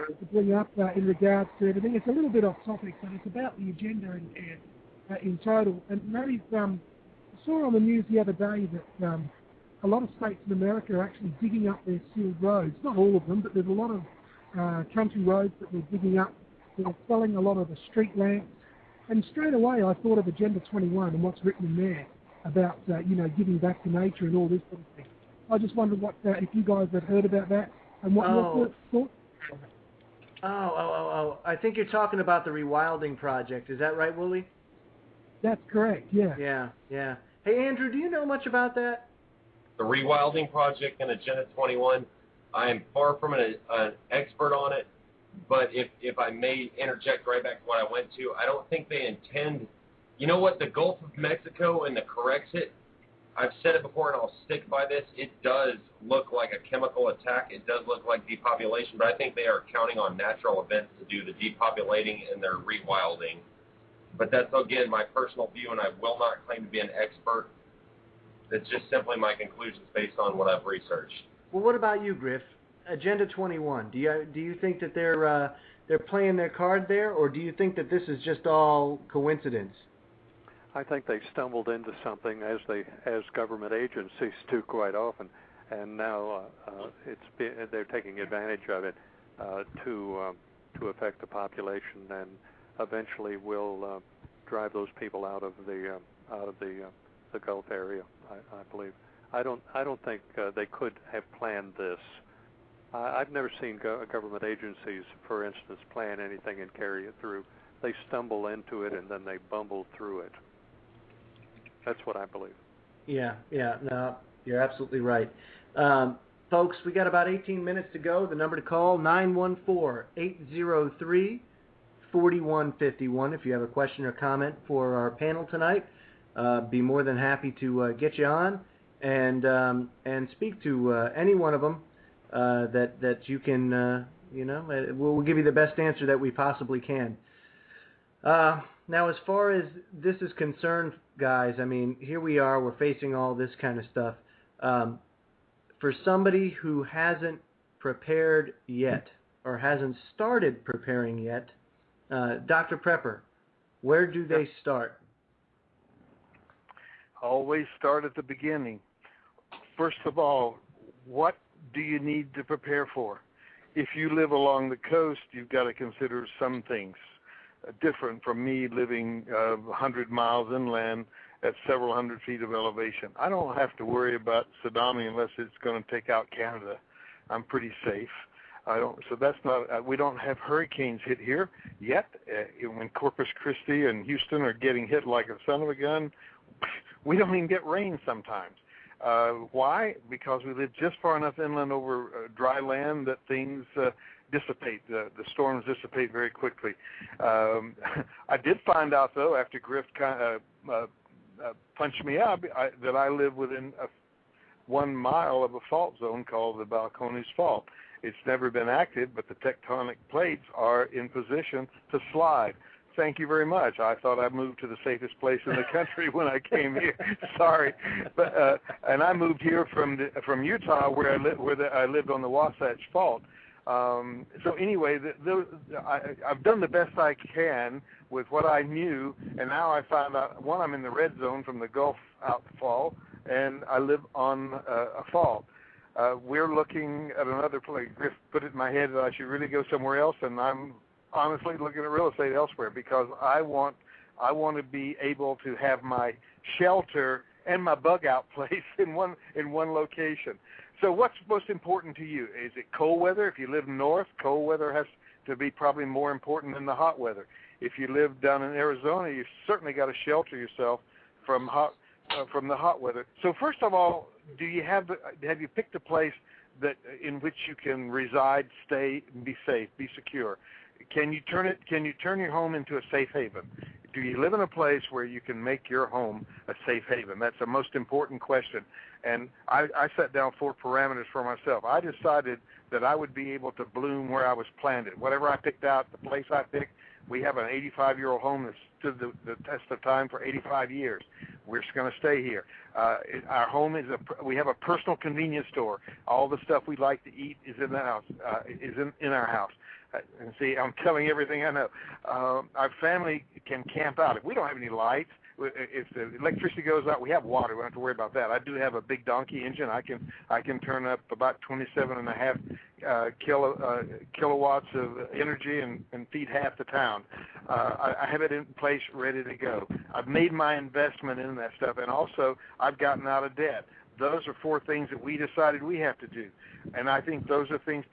to bring up in regards to everything. It's a little bit off topic, but it's about the agenda in total. And maybe I saw on the news the other day that a lot of states in America are actually digging up their sealed roads. Not all of them, but there's a lot of country roads that they're digging up. They're selling a lot of the street lamps. And straight away I thought of Agenda 21 and what's written in there about, giving back to nature and all this sort of thing. I just wondered what if you guys had heard about that and what your thoughts. I think you're talking about the Rewilding Project. Is that right, Wooly? That's correct, yeah. Yeah. Hey, Andrew, do you know much about that? The Rewilding Project and Agenda 21, I am far from an expert on it, but if I may interject right back to what I went to, I don't think they intend, you know what, the Gulf of Mexico and the Corexit, I've said it before and I'll stick by this, it does look like a chemical attack, it does look like depopulation, but I think they are counting on natural events to do the depopulating and their rewilding. But that's, again, my personal view, and I will not claim to be an expert. It's just simply my conclusions based on what I've researched. Well, what about you, Griff? Agenda 21. Do you think that they're playing their card there, or do you think that this is just all coincidence? I think they stumbled into something as government agencies do quite often, and now they're taking advantage of it to affect the population, and eventually will drive those people out of the Gulf area. I believe. I don't think they could have planned this. I've never seen government agencies, for instance, plan anything and carry it through. They stumble into it and then they bumble through it. That's what I believe. Yeah, no, you're absolutely right. Folks, we got about 18 minutes to go. The number to call, 914-803-4151. If you have a question or comment for our panel tonight, be more than happy to get you on and speak to any one of them that you can, we'll give you the best answer that we possibly can. Now, as far as this is concerned, guys, I mean, here we are, we're facing all this kind of stuff. For somebody who hasn't prepared yet or hasn't started preparing yet, Dr. Prepper, where do they start? Always start at the beginning. First of all, what do you need to prepare for? If you live along the coast, you've got to consider some things different from me living 100 miles inland at several hundred feet of elevation. I don't have to worry about tsunami unless it's going to take out Canada. I'm pretty safe. So that's not. We don't have hurricanes hit here yet. When Corpus Christi and Houston are getting hit like a son of a gun, we don't even get rain sometimes. Why? Because we live just far enough inland over dry land that things dissipate. The storms dissipate very quickly. I did find out, though, after Griff punched me out, that I live within 1 mile of a fault zone called the Balcones Fault. It's never been active, but the tectonic plates are in position to slide. Thank you very much. I thought I moved to the safest place in the country when I came here. Sorry, but and I moved here from Utah, where I lived on the Wasatch Fault. So anyway, I've done the best I can with what I knew, and now I found out, one, I'm in the red zone from the Gulf outfall, and I live on a fault. We're looking at another place. Griff put it in my head that I should really go somewhere else, and I'm honestly looking at real estate elsewhere because I want to be able to have my shelter and my bug out place in one location. So what's most important to you? Is it cold weather? If you live north, cold weather has to be probably more important than the hot weather. If you live down in Arizona, you've certainly got to shelter yourself from the hot weather. So first of all, have you picked a place in which you can reside, stay, and be safe, be secure? Can you turn your home into a safe haven? Do you live in a place where you can make your home a safe haven? That's the most important question. And I set down 4 parameters for myself. I decided that I would be able to bloom where I was planted. Whatever I picked out, the place I picked, we have an 85-year-old home that stood the test of time for 85 years. We're just going to stay here. Our home we have a personal convenience store. All the stuff we like to eat is in the house, is in our house. And see, I'm telling everything I know. Our family can camp out. If we don't have any lights, if the electricity goes out, we have water. We don't have to worry about that. I do have a big donkey engine. I can turn up about 27.5 kilowatts of energy and feed half the town. I have it in place, ready to go. I've made my investment in that stuff, and also I've gotten out of debt. Those are 4 things that we decided we have to do, and I think those are things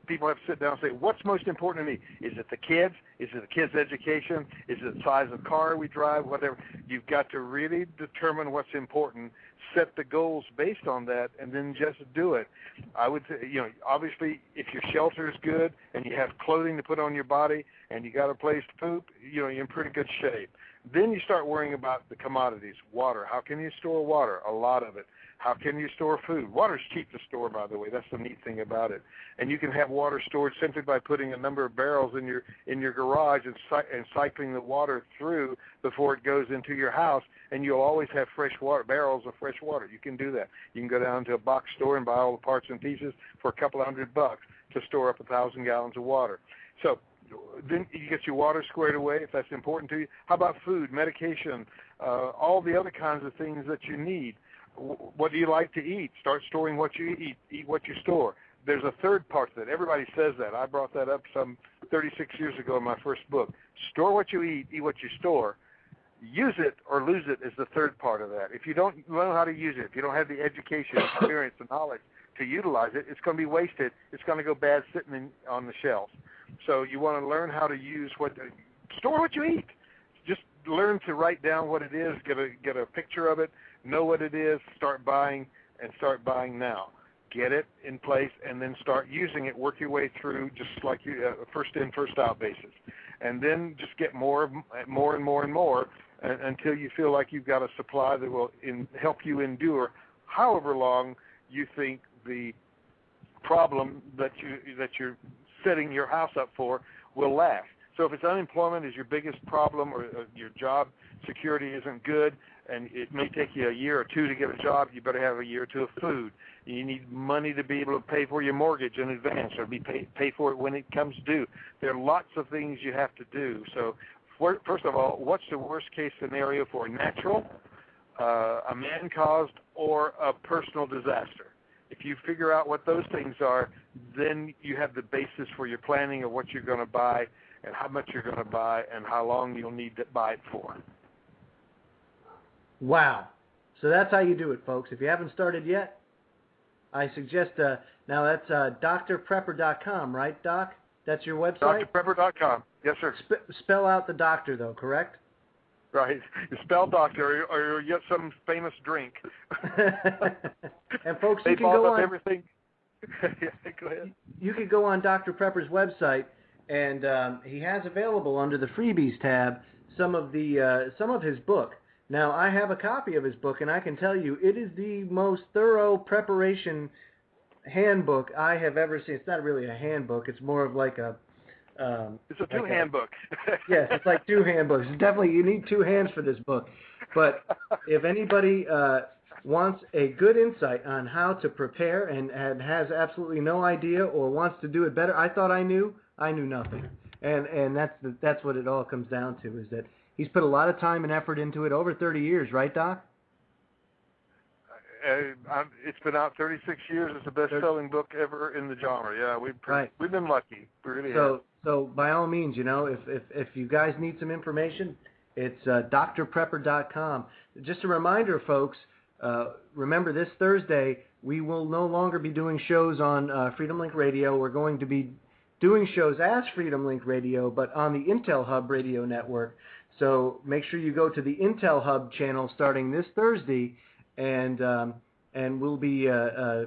people have to sit down and say, what's most important to me? Is it the kids? Is it the kids' education? Is it the size of the car we drive? Whatever. You've got to really determine what's important, set the goals based on that, and then just do it. I would say, obviously, if your shelter is good and you have clothing to put on your body and you got a place to poop, you're in pretty good shape. Then you start worrying about the commodities. Water. How can you store water? A lot of it. How can you store food? Water's cheap to store, by the way. That's the neat thing about it. And you can have water stored simply by putting a number of barrels in your garage and cycling the water through before it goes into your house, and you'll always have fresh water, barrels of fresh water. You can do that. You can go down to a box store and buy all the parts and pieces for a couple of $100 to store up 1,000 gallons of water. So then you get your water squared away if that's important to you. How about food, medication, all the other kinds of things that you need? What do you like to eat? Start storing what you eat what you store. There's a third part to that. Everybody says that. I brought that up some 36 years ago in my first book. Store what you eat what you store. Use it or lose it is the third part of that. If you don't know how to use it, if you don't have the education, experience, and knowledge to utilize it, it's going to be wasted. It's going to go bad sitting on the shelf. So you want to learn how to store what you eat. Just learn to write down what it is, get a picture of it, know what it is, start buying now. Get it in place and then start using it, work your way through just like first in, first out basis. And then just get more and more until you feel like you've got a supply that will help you endure however long you think the problem that you're setting your house up for will last. So if it's unemployment is your biggest problem, or your job security isn't good, and it may take you a year or 2 to get a job, you better have a year or 2 of food. You need money to be able to pay for your mortgage in advance, or pay for it when it comes due. There are lots of things you have to do. So first of all, what's the worst case scenario for a natural, a man-caused, or a personal disaster? If you figure out what those things are, then you have the basis for your planning of what you're going to buy and how much you're going to buy and how long you'll need to buy it for. Wow. So that's how you do it, folks. If you haven't started yet, I suggest, now that's drprepper.com, right, Doc? That's your website? drprepper.com. Yes, sir. Spell out the doctor, though, correct? Right. You spell doctor, or you get some famous drink. And folks, you can go on everything. Yeah, go ahead. You could go on Dr. Prepper's website, and he has available under the freebies tab some of his book. Now, I have a copy of his book, and I can tell you it is the most thorough preparation handbook I have ever seen. It's not really a handbook; it's more of like a it's a handbook. Yes, it's like 2 handbooks. Definitely, you need 2 hands for this book. But if anybody wants a good insight on how to prepare and has absolutely no idea or wants to do it better, I thought I knew nothing. And that's what it all comes down to, is that he's put a lot of time and effort into it, over 30 years, right, Doc? It's been out 36 years. It's the best-selling book ever in the genre. Yeah, we've been lucky. We really have. So by all means, if you guys need some information, it's drprepper.com. Just a reminder, folks, remember this Thursday we will no longer be doing shows on Freedomlink Radio. We're going to be doing shows as Freedomlink Radio, but on the Intel Hub radio network. So make sure you go to the Intel Hub channel starting this Thursday, and we'll be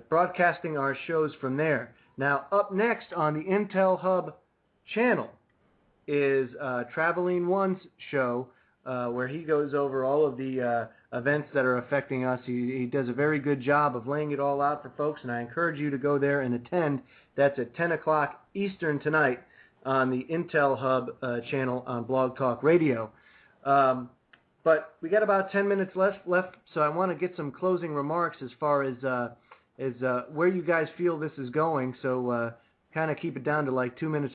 broadcasting our shows from there. Now, up next on the Intel Hub channel is Traveling One's show, where he goes over all of the events that are affecting us. He does a very good job of laying it all out for folks, and I encourage you to go there and attend. That's at 10 o'clock Eastern tonight on the Intel Hub channel on Blog Talk Radio. But we got about 10 minutes left, so I want to get some closing remarks as far as where you guys feel this is going. So kind of keep it down to like 2 minutes